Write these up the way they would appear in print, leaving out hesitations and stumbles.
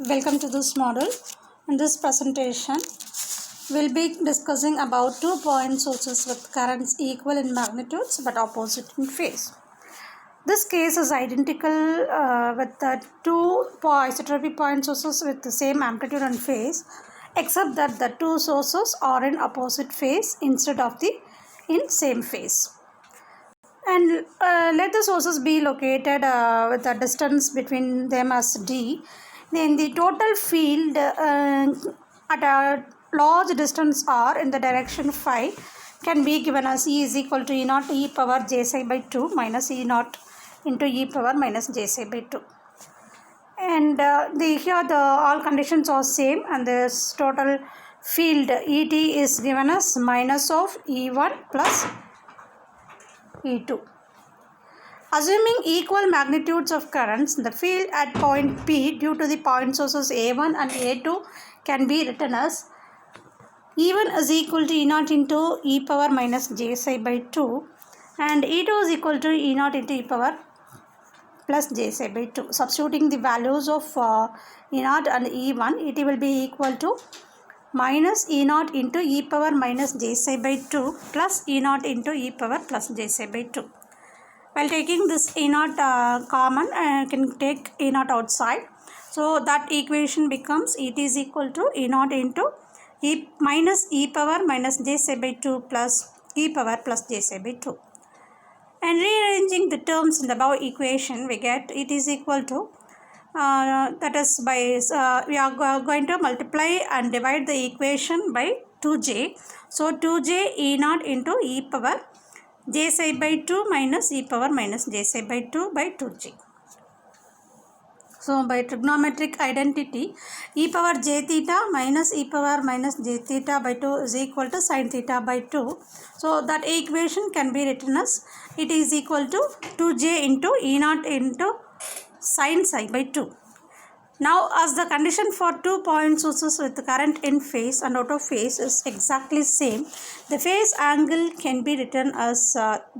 Welcome to this model. In this presentation, we'll be discussing about 2-point sources with currents equal in magnitudes but opposite in phase. This case is identical with the two isotropic point sources with the same amplitude and phase, except that the two sources are in opposite phase instead of in same phase. And let the sources be located with a distance between them as d. Then the total field at a large distance r in the direction phi can be given as E is equal to E naught e power j psi by 2 minus E naught into e power minus j psi by 2. And here the all conditions are same, and this total field Et is given as minus of E1 plus E2. Assuming equal magnitudes of currents, the field at point P due to the point sources A1 and A2 can be written as E1 is equal to E0 into e power minus j psi by 2 and E2 is equal to E0 into e power plus j psi by 2. Substituting the values of E0 and E1, it will be equal to minus E0 into e power minus j psi by 2 plus E0 into e power plus j psi by 2. While taking this E0 common, I can take E0 outside. So that equation becomes it is equal to E0 into e minus e power minus j psi by 2 plus e power plus j psi by 2. And rearranging the terms in the above equation, we get it is equal to that is by we are going to multiply and divide the equation by 2j. So 2j E0 into e power j psi by 2 minus e power minus j psi by 2 by 2j. So by trigonometric identity, e power j theta minus e power minus j theta by 2 is equal to sin theta by 2. So that equation can be written as it is equal to 2j into E0 into sin psi by 2. Now, as the condition for 2-point sources with current in phase and out of phase is exactly same, the phase angle can be written as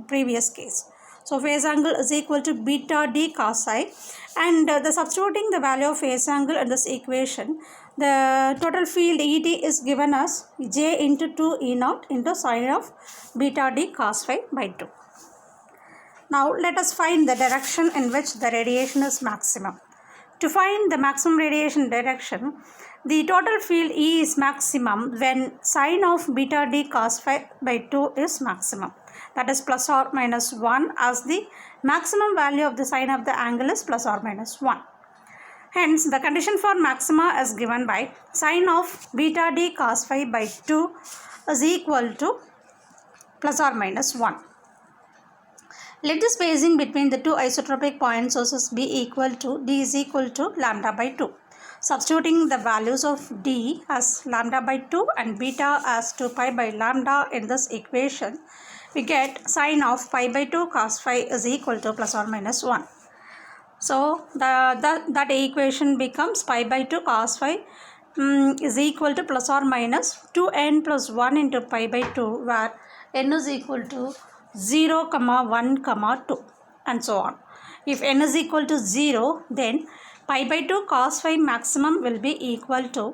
previous case. So, phase angle is equal to beta d cos psi, and the substituting the value of phase angle in this equation, the total field Et is given as j into 2 E0 into sine of beta d cos phi by 2. Now, let us find the direction in which the radiation is maximum. To find the maximum radiation direction, the total field E is maximum when sine of beta d cos phi by 2 is maximum. That is plus or minus 1, as the maximum value of the sine of the angle is plus or minus 1. Hence, the condition for maxima is given by sine of beta d cos phi by 2 is equal to plus or minus 1. Let the spacing between the two isotropic point sources be equal to d is equal to lambda by 2. Substituting the values of d as lambda by 2 and beta as 2 pi by lambda in this equation, we get sine of pi by 2 cos phi is equal to plus or minus 1. So that equation becomes pi by 2 cos phi is equal to plus or minus 2n plus 1 into pi by 2, where n is equal to 0, 1, 2 and so on. If n is equal to 0, then pi by 2 cos phi maximum will be equal to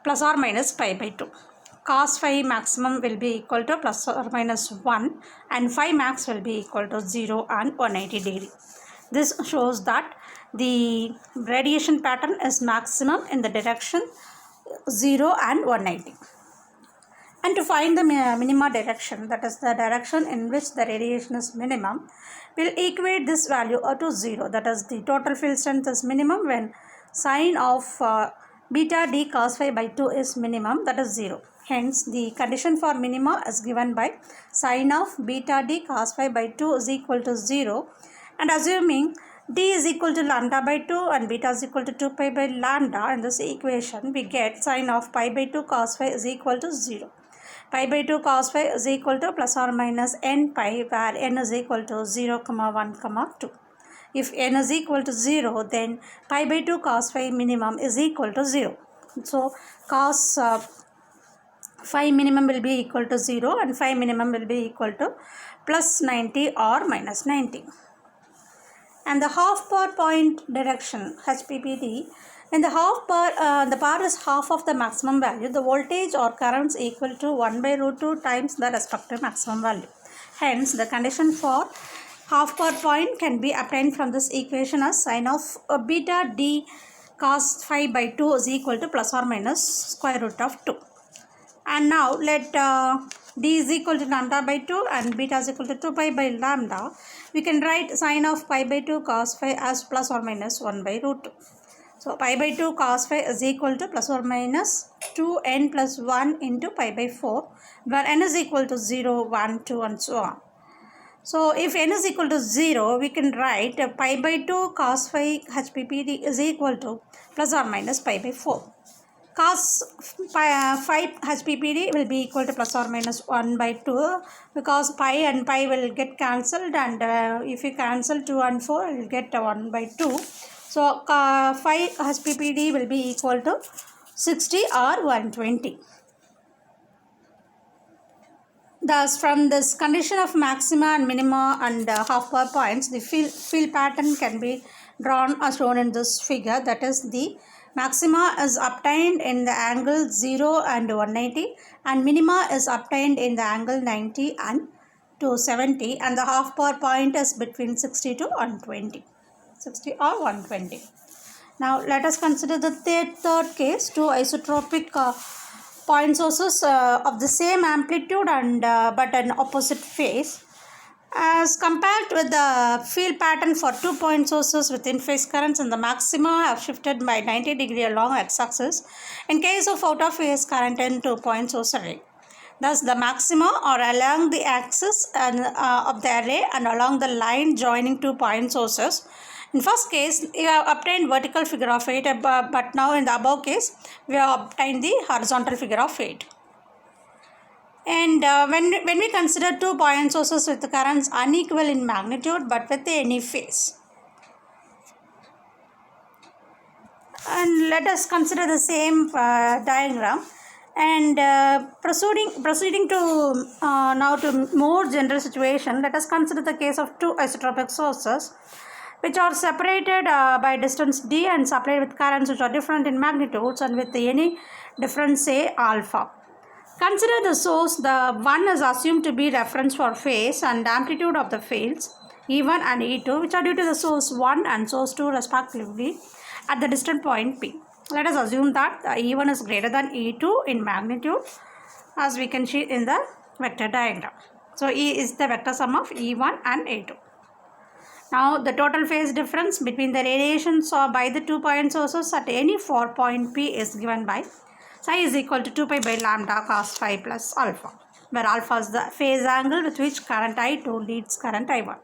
plus or minus pi by 2. Cos phi maximum will be equal to plus or minus 1 and phi max will be equal to 0 and 180 degree. This shows that the radiation pattern is maximum in the direction 0 and 180. And to find the minima direction, that is the direction in which the radiation is minimum, we'll equate this value to 0. That is the total field strength is minimum when sine of beta d cos phi by 2 is minimum, that is 0. Hence, the condition for minima is given by sine of beta d cos phi by 2 is equal to 0, and assuming d is equal to lambda by 2 and beta is equal to 2 pi by lambda in this equation, we get sine of pi by 2 cos phi is equal to 0. Pi by 2 cos phi is equal to plus or minus n pi, where n is equal to 0, 1, 2. If n is equal to 0, then pi by 2 cos phi minimum is equal to 0. So, cos phi minimum will be equal to 0 and phi minimum will be equal to plus 90 or minus 90. and the half power point direction HPPD. When the the power is half of the maximum value, the voltage or current is equal to 1 by root 2 times the respective maximum value. Hence, the condition for half power point can be obtained from this equation as sine of beta d cos phi by 2 is equal to plus or minus square root of 2. And now let d is equal to lambda by 2 and beta is equal to 2 pi by lambda. We can write sine of pi by 2 cos phi as plus or minus 1 by root 2. So pi by 2 cos phi is equal to plus or minus 2n plus 1 into pi by 4, where n is equal to 0, 1, 2 and so on. So if n is equal to 0, we can write pi by 2 cos phi HPPD is equal to plus or minus pi by 4. Cos phi HPPD will be equal to plus or minus 1 by 2 because pi and pi will get cancelled, and if you cancel 2 and 4, you will get 1 by 2. So phi HPPD will be equal to 60 or 120. Thus, from this condition of maxima and minima and half power points, the field pattern can be drawn as shown in this figure. That is, the maxima is obtained in the angle 0 and 180, and minima is obtained in the angle 90 and 270, and the half power point is between 60 to 120. 60 or 120. Now, let us consider the third case, two isotropic point sources of the same amplitude and but an opposite phase. As compared with the field pattern for 2 point sources with in-phase currents, and the maxima have shifted by 90 degree along x-axis in case of out-of-phase current in 2 point source array. Thus, the maxima are along the axis of the array and along the line joining 2 point sources. In first case, you have obtained vertical figure of 8, but now in the above case, we have obtained the horizontal figure of 8. And when we consider 2 point sources with the currents unequal in magnitude but with any phase. And let us consider the same diagram. And proceeding to now to more general situation, let us consider the case of 2 isotropic sources which are separated by distance d and supplied with currents which are different in magnitudes and with any difference, say alpha. Consider the source. The one is assumed to be reference for phase and amplitude of the fields E1 and E2, which are due to the source 1 and source 2 respectively at the distant point P. Let us assume that E1 is greater than E2 in magnitude, as we can see in the vector diagram. So E is the vector sum of E1 and E2. Now, the total phase difference between the radiations by the 2 point sources at any 4 point P is given by psi is equal to 2 pi by lambda cos phi plus alpha, where alpha is the phase angle with which current I2 leads current I1.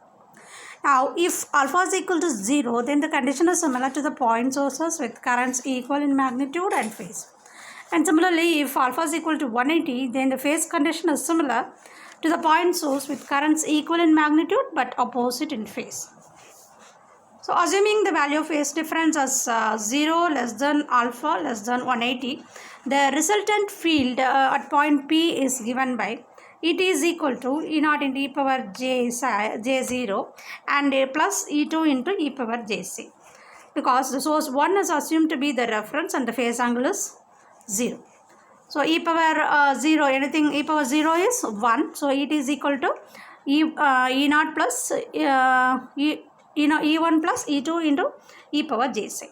Now, if alpha is equal to 0, then the condition is similar to the point sources with currents equal in magnitude and phase. And similarly, if alpha is equal to 180, then the phase condition is similar to the point source with currents equal in magnitude but opposite in phase. So, assuming the value of phase difference as 0 less than alpha less than 180, the resultant field at point P is given by it is equal to E naught into e power j0 and plus E2 into e power jc, because the source 1 is assumed to be the reference and the phase angle is 0. So, e power 0, anything e power 0 is 1. So, it is equal to e naught plus E1 plus E2 into e power jc.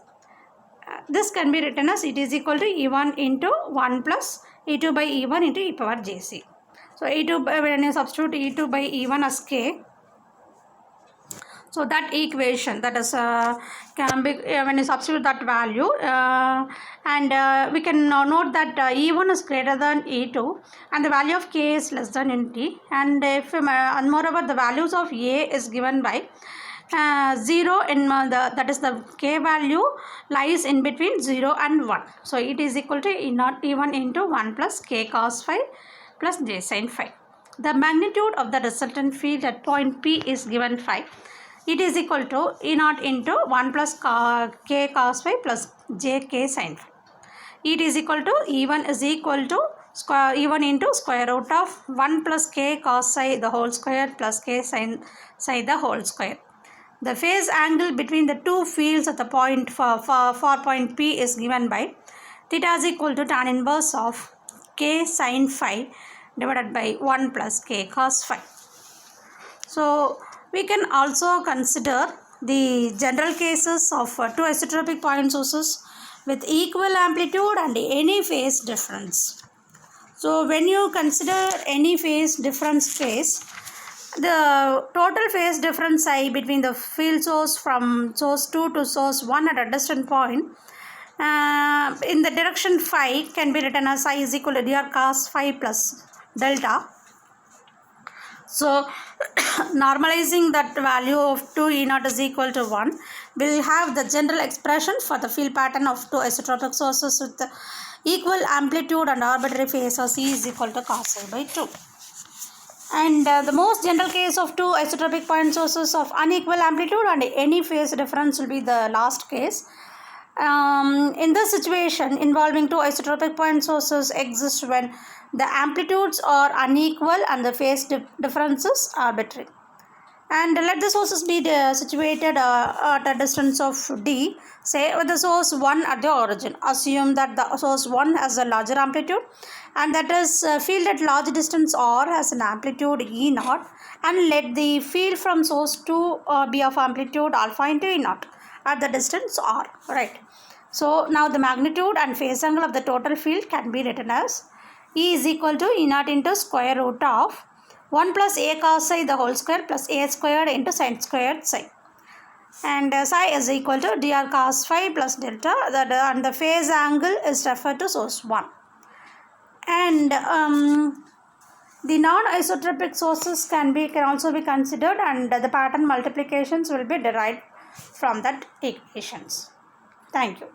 This can be written as it is equal to E1 into 1 plus E2 by E1 into e power jc. So, E2 when you substitute E2 by E1 as k, so that equation, that is can be when you substitute that value and we can note that E1 is greater than E2 and the value of k is less than nt, and if and moreover the values of A is given by 0 in that is the k value lies in between 0 and 1. So, it is equal to E naught E1 into 1 plus k cos phi plus j sin phi. The magnitude of the resultant field at point P is given phi. It is equal to E naught into 1 plus k cos phi plus j k sin phi. It is equal to E1 is equal to E1 into square root of 1 plus k cos psi the whole square plus k sin psi the whole square. The phase angle between the two fields at the point for point P is given by theta is equal to tan inverse of k sin phi divided by 1 plus k cos phi. So we can also consider the general cases of two isotropic point sources with equal amplitude and any phase difference. So when you consider any phase difference case, the total phase difference I between the field source from source 2 to source 1 at a distant point in the direction phi can be written as I is equal to dr cos phi plus delta. So normalizing that value of 2 E naught is equal to 1, will have the general expression for the field pattern of two isotropic sources with the equal amplitude and arbitrary phase as E is equal to cos phi by 2. And the most general case of two isotropic point sources of unequal amplitude and any phase difference will be the last case. In this situation involving two isotropic point sources exist when the amplitudes are unequal and the phase differences arbitrary. And let the sources be situated at a distance of d, say with the source 1 at the origin. Assume that the source 1 has a larger amplitude and that is field at large distance r has an amplitude E naught, and let the field from source 2 be of amplitude alpha into E naught at the distance r, right. So now the magnitude and phase angle of the total field can be written as E is equal to E naught into square root of 1 plus a cos psi the whole square plus a squared into sin squared psi, and psi is equal to dr cos phi plus delta, and the phase angle is referred to source 1. And the non-isotropic sources can also be considered, and the pattern multiplications will be derived from that equations. Thank you.